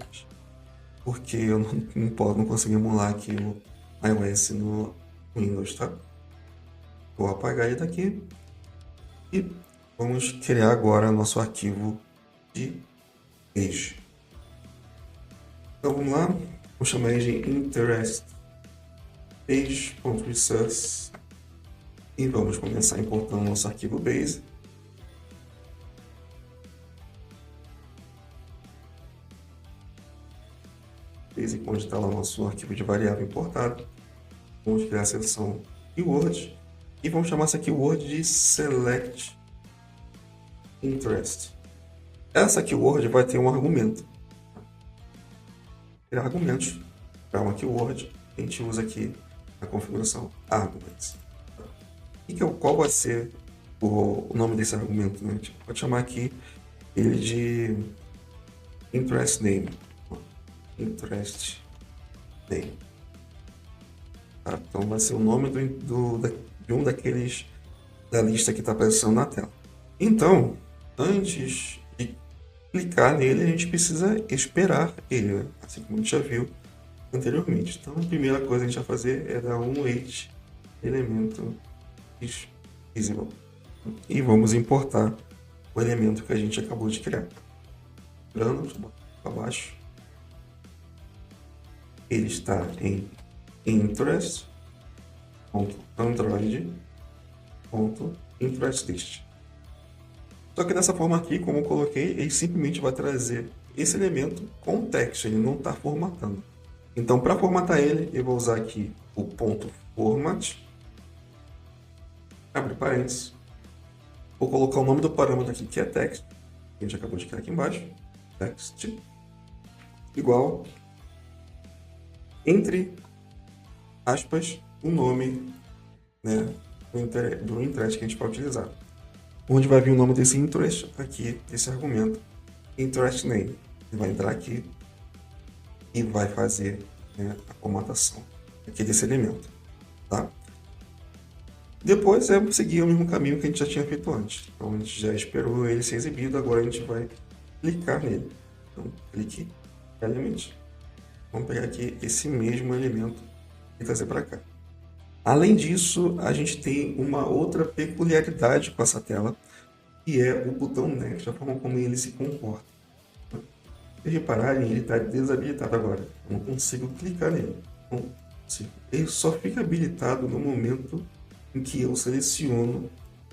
porque eu não consigo emular aqui o iOS no Windows, tá? Vou apagar ele daqui e vamos criar agora nosso arquivo de page. Então vamos lá, vou chamar ele de interest page.resource e vamos começar importando nosso arquivo base. Base onde está lá o nosso arquivo de variável importado. Vamos criar a seção keyword e vamos chamar essa keyword de select interest. Essa keyword vai ter um argumento. Criar argumentos para uma keyword, a gente usa aqui na configuração arguments. E qual vai ser o nome desse argumento? Né? A gente pode chamar aqui ele de interest name. Interest name. Tá? Então vai ser o nome de um daqueles da lista que está aparecendo na tela. Então, antes de clicar nele, a gente precisa esperar ele, né? Assim como a gente já viu anteriormente. Então, a primeira coisa que a gente vai fazer é dar um wait elemento is visible. E vamos importar o elemento que a gente acabou de criar. Lembrando, para baixo, ele está em interest.android.interestList. Só que dessa forma aqui, como eu coloquei, ele simplesmente vai trazer esse elemento com texto, ele não está formatando. Então, para formatar ele, eu vou usar aqui o ponto format, abre parênteses, vou colocar o nome do parâmetro aqui, que é text, que a gente acabou de criar aqui embaixo, text, igual, entre aspas, o nome, né, do interest que a gente vai utilizar. onde vai vir o nome desse interest aqui, esse argumento, interest name. Ele vai entrar aqui e vai fazer, né, a formatação aqui desse elemento, tá? Depois é seguir o mesmo caminho que a gente já tinha feito antes. Então a gente já esperou ele ser exibido, agora a gente vai clicar nele. Então clique Element. Vamos pegar aqui esse mesmo elemento e trazer para cá. Além disso, a gente tem uma outra peculiaridade com essa tela, que é o botão Next, a forma como ele se comporta. Se repararem, ele está desabilitado agora. Eu não consigo clicar nele. Não consigo. Ele só fica habilitado no momento em que eu seleciono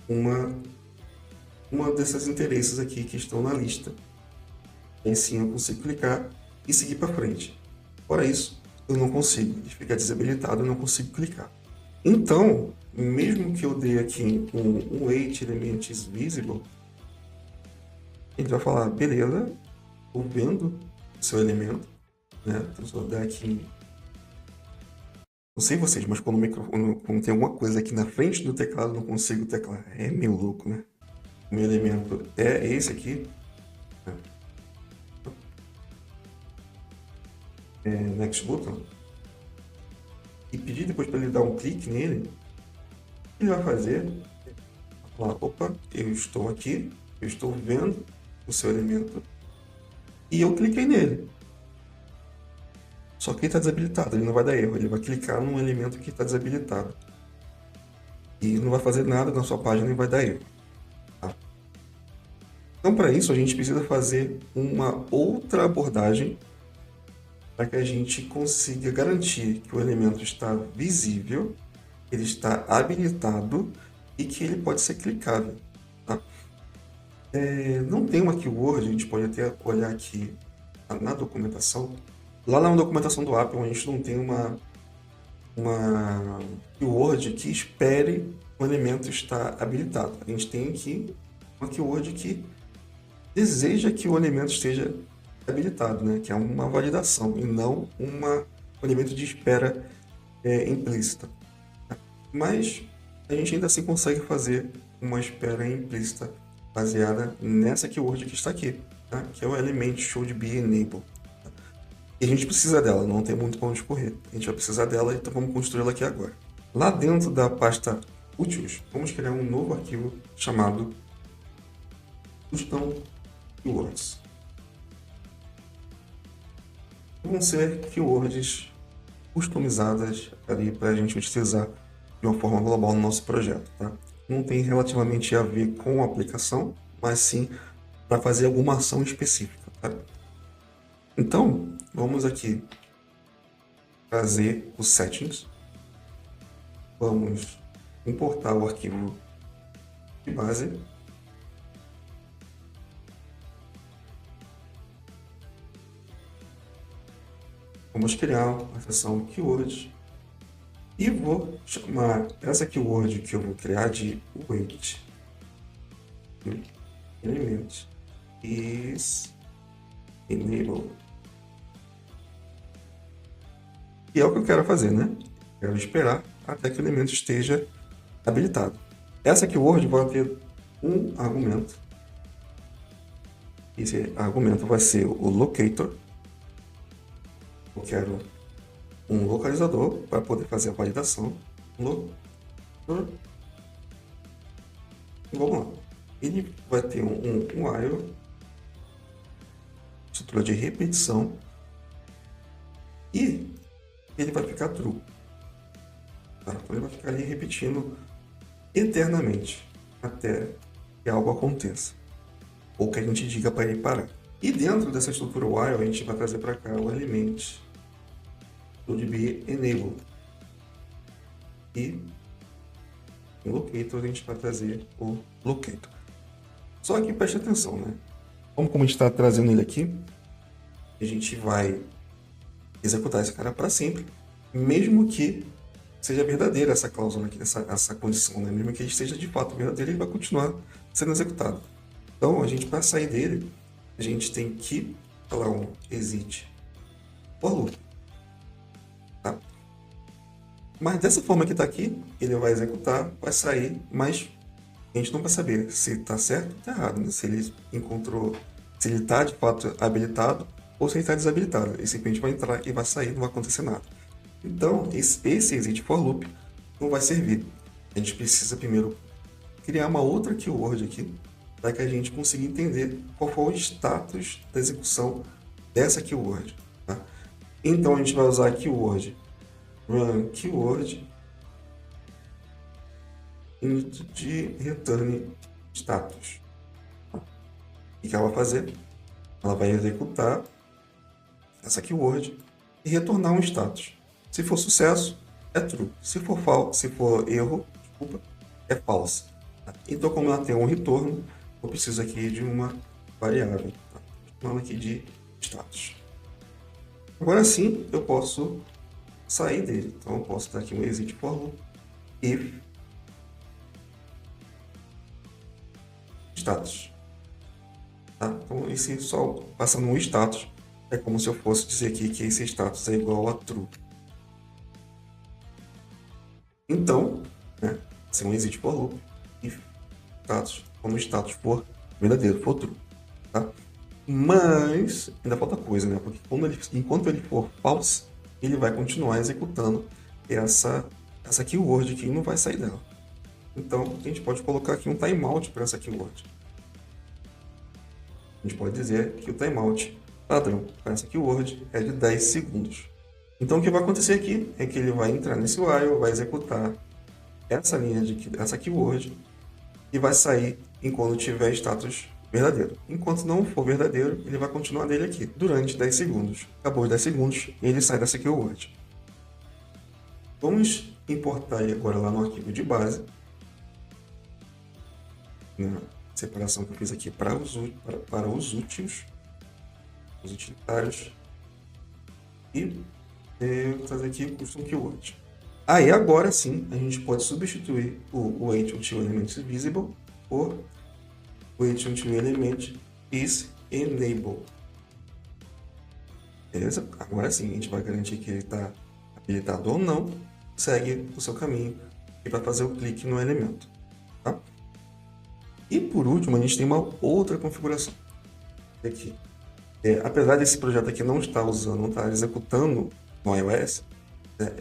uma desses interesses aqui que estão na lista. Aí sim eu consigo clicar e seguir para frente. Fora isso, eu não consigo. Ele fica desabilitado, eu não consigo clicar. Então, mesmo que eu dê aqui um Wait Elements Visible, ele vai falar, beleza, estou vendo o seu elemento, né? Então, se eu der aqui, não sei vocês, mas quando tem alguma coisa aqui na frente do teclado, eu não consigo teclar. É meio louco, né? O meu elemento é esse aqui. Next Button. E pedir depois para ele dar um clique nele, ele vai fazer, falar, opa, eu estou aqui, eu estou vendo o seu elemento e eu cliquei nele. Só que ele está desabilitado, ele não vai dar erro, ele vai clicar num elemento que está desabilitado. E não vai fazer nada na sua página e vai dar erro. Tá? Então, para isso, a gente precisa fazer uma outra abordagem para que a gente consiga garantir que o elemento está visível, ele está habilitado e que ele pode ser clicável. Tá? Não tem uma keyword, a gente pode até olhar aqui na documentação. Lá na documentação do Appium, a gente não tem uma keyword que espere o elemento estar habilitado. A gente tem aqui uma keyword que deseja que o elemento esteja habilitado, né? Que é uma validação e não um elemento de espera implícita. Mas a gente ainda assim consegue fazer uma espera implícita baseada nessa keyword que está aqui, tá? Que é o element should be enable. E a gente precisa dela, não tem muito para onde correr. A gente vai precisar dela, então vamos construí-la aqui agora. Lá dentro da pasta úteis, vamos criar um novo arquivo chamado custom keywords. Vão ser keywords customizadas ali para a gente utilizar de uma forma global no nosso projeto. Tá? Não tem relativamente a ver com a aplicação, mas sim para fazer alguma ação específica. Tá? Então, vamos aqui trazer os settings. Vamos importar o arquivo de base. Vamos criar uma seção keyword. E vou chamar essa keyword que eu vou criar de wait element is enable. E é o que eu quero fazer, né? Quero esperar até que o elemento esteja habilitado. Essa keyword vai ter um argumento. Esse argumento vai ser o locator. Eu quero um localizador para poder fazer a validação. Locator. Vamos lá. Ele vai ter um while, estrutura de repetição, e ele vai ficar true. Tá? Então ele vai ficar ali repetindo eternamente até que algo aconteça ou que a gente diga para ele parar. E dentro dessa estrutura while a gente vai trazer para cá o element should be enable e no locator a gente vai trazer o locator. Só que preste atenção, né? Como a gente está trazendo ele aqui, a gente vai executar esse cara para sempre, mesmo que seja verdadeira essa cláusula aqui, essa condição, né? Mesmo que ele esteja de fato verdadeiro, ele vai continuar sendo executado. Então, a gente, para sair dele, a gente tem que falar um exit for loop. Tá? Mas dessa forma que está aqui, ele vai executar, vai sair, mas A gente não vai saber se está certo ou está errado, né? Se ele encontrou, se ele está de fato habilitado ou se ele está desabilitado. Ele simplesmente vai entrar e vai sair, não vai acontecer nada. Então, esse exit for loop não vai servir. A gente precisa primeiro criar uma outra keyword aqui para que a gente consiga entender qual foi o status da execução dessa keyword. Tá? Então, a gente vai usar a keyword run keyword de return status. O que ela vai fazer? Ela vai executar essa keyword e retornar um status. Se for sucesso, é true. Se for erro, desculpa, é false. Então, como ela tem um retorno, eu preciso aqui de uma variável. Tá? Chamando aqui de status. Agora sim, eu posso sair dele. Então, eu posso dar aqui um exit for loop if status. Tá? Então, esse só passando um status é como se eu fosse dizer aqui que esse status é igual a true. Então, né, se um exit for loop, if status, quando o status for verdadeiro, for true. Tá? Mas ainda falta coisa, né? Porque enquanto ele for false, ele vai continuar executando essa keyword aqui e não vai sair dela. Então, a gente pode colocar aqui um timeout para essa keyword. A gente pode dizer que o timeout padrão para essa keyword é de 10 segundos. Então, o que vai acontecer aqui é que ele vai entrar nesse while, vai executar essa linha essa keyword e vai sair enquanto tiver status verdadeiro. Enquanto não for verdadeiro, ele vai continuar nele aqui durante 10 segundos. Acabou os 10 segundos, ele sai dessa keyword. Vamos importar ele agora lá no arquivo de base. Na separação que eu fiz aqui para os úteis, os utilitários. E trazer aqui o custom keyword. Aí agora sim a gente pode substituir o wait until element is visible por wait until element is enabled. Beleza? Agora sim a gente vai garantir que ele está habilitado ou não. Segue o seu caminho e vai fazer o clique no elemento. Tá? E por último a gente tem uma outra configuração aqui. Apesar desse projeto aqui não estar usando, não estar executando no iOS,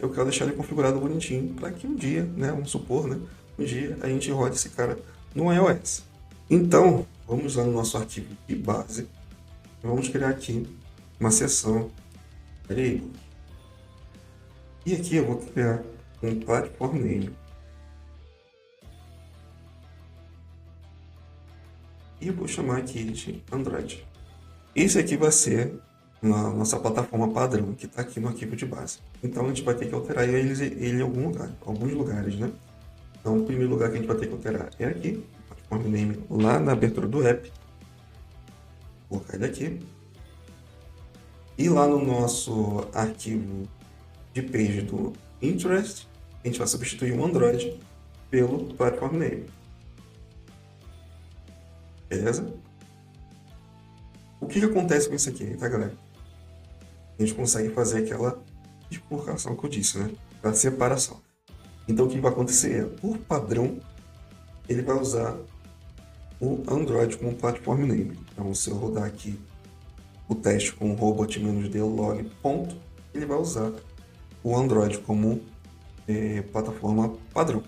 eu quero deixar ele configurado bonitinho para que um dia, né, vamos supor, né, um dia a gente rode esse cara no iOS. Então, vamos lá no nosso arquivo de base e vamos criar aqui uma seção variable. E aqui eu vou criar um platform name. E eu vou chamar aqui de Android. Esse aqui vai ser na nossa plataforma padrão, que está aqui no arquivo de base. Então a gente vai ter que alterar ele em alguns lugares, né? Então o primeiro lugar que a gente vai ter que alterar é aqui, platform name, lá na abertura do app. Vou colocar ele aqui. E lá no nosso arquivo de page do interest, a gente vai substituir o Android pelo platform name. Beleza? O que acontece com isso aqui, tá, galera? A gente consegue fazer aquela bifurcação que eu disse, né? A separação. Então, o que vai acontecer é, por padrão, ele vai usar o Android como platform name. Então, se eu rodar aqui o teste com robot-dlog ponto, ele vai usar o Android como plataforma padrão.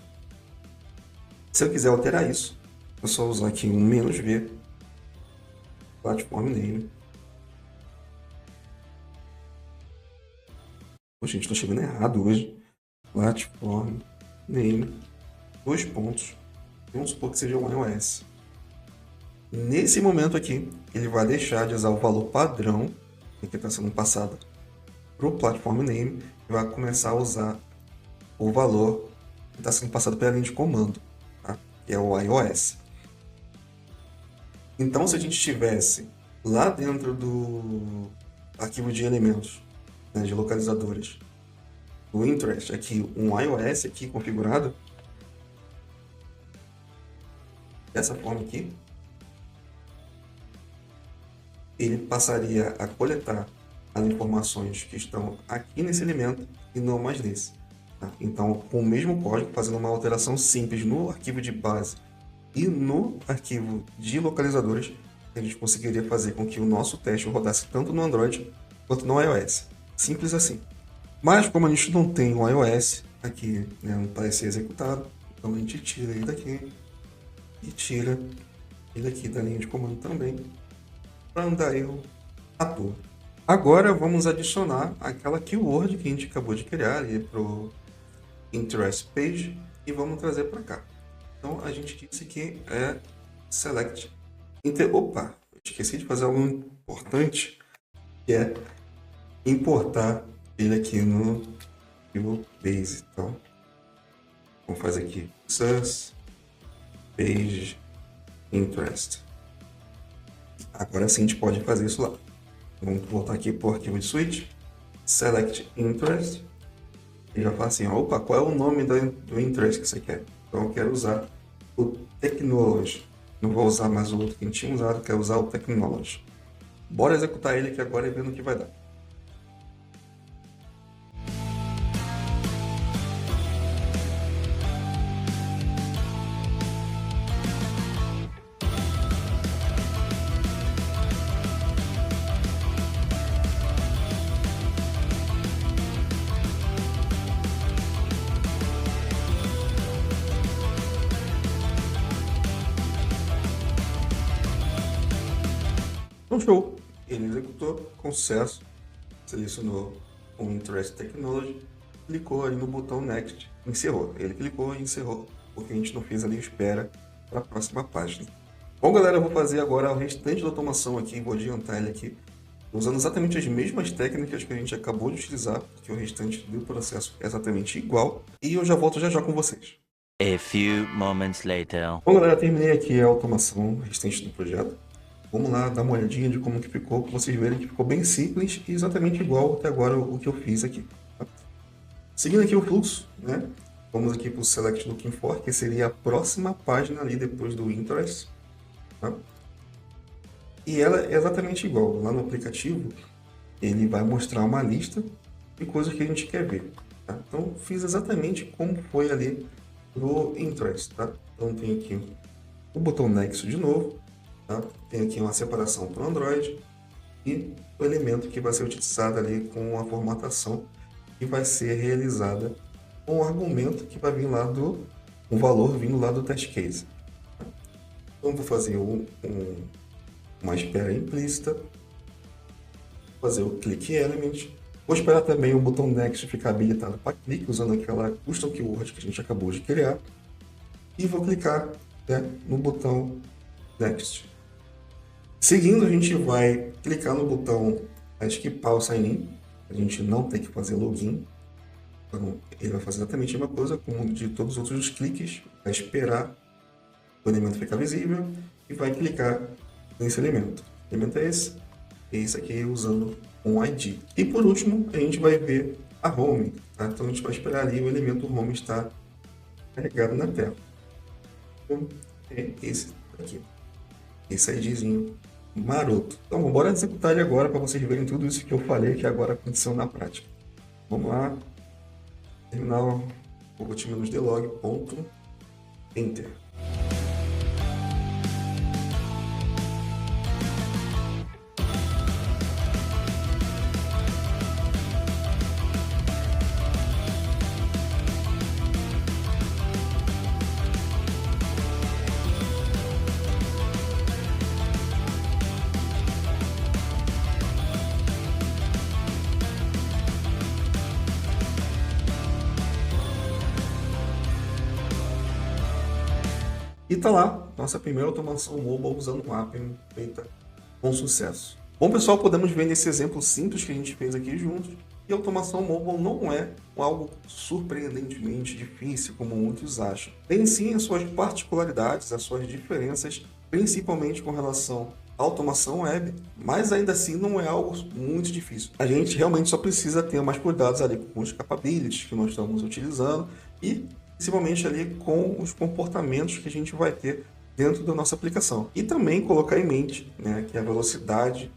Se eu quiser alterar isso, é só usar aqui um "-v", platform name. Poxa, gente, estou chegando errado hoje. Platform name, 2 pontos. Vamos supor que seja um iOS. Nesse momento aqui, ele vai deixar de usar o valor padrão que está sendo passado para o platform name e vai começar a usar o valor que está sendo passado pela linha de comando, tá? Que é o iOS. Então, se a gente tivesse lá dentro do arquivo de elementos, né, de localizadores, do interest aqui, um iOS aqui configurado, dessa forma aqui, ele passaria a coletar as informações que estão aqui nesse elemento e não mais nesse. Tá? Então, com o mesmo código, fazendo uma alteração simples no arquivo de base e no arquivo de localizadores a gente conseguiria fazer com que o nosso teste rodasse tanto no Android quanto no iOS. Simples assim. Mas como a gente não tem o iOS aqui, né, não parece ser executado, então a gente tira ele daqui e tira ele aqui da linha de comando também, para não dar erro à toa. Agora vamos adicionar aquela keyword que a gente acabou de criar ali para o interest page e vamos trazer para cá. Então a gente disse que é select. Opa, eu esqueci de fazer algo importante, que é importar ele aqui no base. Então vamos fazer aqui source page interest. Agora sim a gente pode fazer isso lá. Vamos voltar aqui para o arquivo de switch, select interest, e já fala assim, opa, qual é o nome do interest que você quer? Então eu quero usar o technology. Não vou usar mais o outro que a gente tinha usado, quero usar o technology. Bora executar ele aqui agora e ver no que vai dar. Então, show! Ele executou com sucesso, selecionou o Interest Technology, clicou ali no botão Next, encerrou. Ele clicou e encerrou, porque a gente não fez ali espera para a próxima página. Bom, galera, eu vou fazer agora o restante da automação aqui, vou adiantar ele aqui, usando exatamente as mesmas técnicas que a gente acabou de utilizar, porque o restante do processo é exatamente igual, e eu já volto já com vocês. A few moments later. Bom, galera, terminei aqui a automação restante do projeto. Vamos lá dar uma olhadinha de como que ficou, para vocês verem que ficou bem simples e exatamente igual até agora o que eu fiz aqui. Tá? Seguindo aqui o fluxo, né? Vamos aqui para o Select Looking For, que seria a próxima página ali depois do Interest. Tá? E ela é exatamente igual. Lá no aplicativo, ele vai mostrar uma lista de coisas que a gente quer ver. Tá? Então, fiz exatamente como foi ali no Interest. Tá? Então, tem aqui o botão Next de novo. Tá? Tem aqui uma separação para o Android e o elemento que vai ser utilizado ali com a formatação que vai ser realizada com o argumento que vai vir lá um valor vindo lá do test case. Tá? Então vou fazer uma espera implícita, fazer o click element, vou esperar também o botão next ficar habilitado para clique usando aquela custom keyword que a gente acabou de criar e vou clicar, né, no botão next. Seguindo, a gente vai clicar no botão skipar o sign-in, a gente não tem que fazer login, então ele vai fazer exatamente a mesma coisa como de todos os outros cliques, vai esperar o elemento ficar visível e vai clicar nesse elemento. O elemento é esse aqui usando um ID. E por último, a gente vai ver a home, tá? Então a gente vai esperar ali o elemento home estar carregado na tela. Então é esse aqui, esse IDzinho maroto. Então, bora executar ele agora para vocês verem tudo isso que eu falei que agora aconteceu na prática. Vamos lá. Terminal root-dlog. Enter. E tá lá, nossa primeira automação mobile usando o Appium feita com sucesso. Bom, pessoal, podemos ver nesse exemplo simples que a gente fez aqui juntos que a automação mobile não é algo surpreendentemente difícil, como muitos acham. Tem sim as suas particularidades, as suas diferenças, principalmente com relação à automação web, mas ainda assim não é algo muito difícil. A gente realmente só precisa ter mais cuidados ali com os capabilities que nós estamos utilizando e principalmente ali com os comportamentos que a gente vai ter dentro da nossa aplicação. E também colocar em mente, né, que a velocidade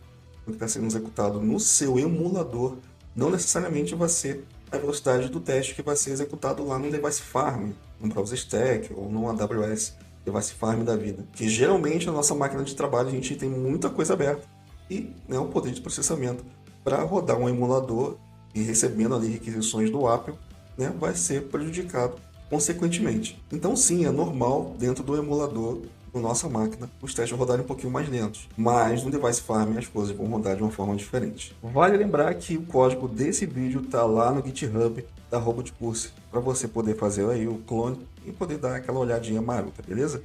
do que está sendo executado no seu emulador não necessariamente vai ser a velocidade do teste que vai ser executado lá no Device Farm, no Browser Stack ou no AWS Device Farm da vida. Que geralmente na nossa máquina de trabalho a gente tem muita coisa aberta e né, um poder de processamento para rodar um emulador e recebendo ali requisições do Apple, né, vai ser prejudicado consequentemente. Então sim, é normal dentro do emulador da nossa máquina os testes rodarem um pouquinho mais lentos, mas no Device Farm as coisas vão rodar de uma forma diferente. Vale lembrar que o código desse vídeo está lá no GitHub da RobotPulse para você poder fazer aí o clone e poder dar aquela olhadinha marota, beleza?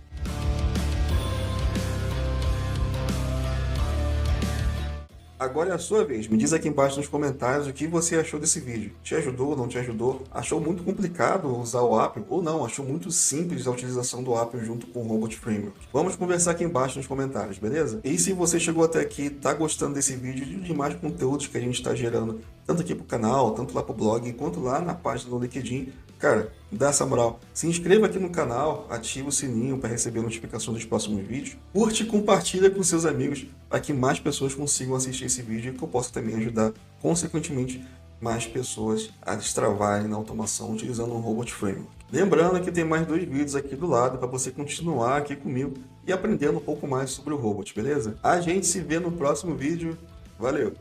Agora é a sua vez. Me diz aqui embaixo nos comentários o que você achou desse vídeo. Te ajudou, não te ajudou? Achou muito complicado usar o Appium ou não? Achou muito simples a utilização do Appium junto com o Robot Framework? Vamos conversar aqui embaixo nos comentários, beleza? E se você chegou até aqui, está gostando desse vídeo e de demais conteúdos que a gente está gerando, tanto aqui pro canal, tanto lá pro blog, quanto lá na página do LinkedIn, cara, dá essa moral. Se inscreva aqui no canal, ativa o sininho para receber notificações dos próximos vídeos. Curte e compartilha com seus amigos para que mais pessoas consigam assistir esse vídeo e que eu possa também ajudar, consequentemente, mais pessoas a destravarem na automação utilizando o Robot Framework. Lembrando que tem mais 2 vídeos aqui do lado para você continuar aqui comigo e aprendendo um pouco mais sobre o robot, beleza? A gente se vê no próximo vídeo. Valeu!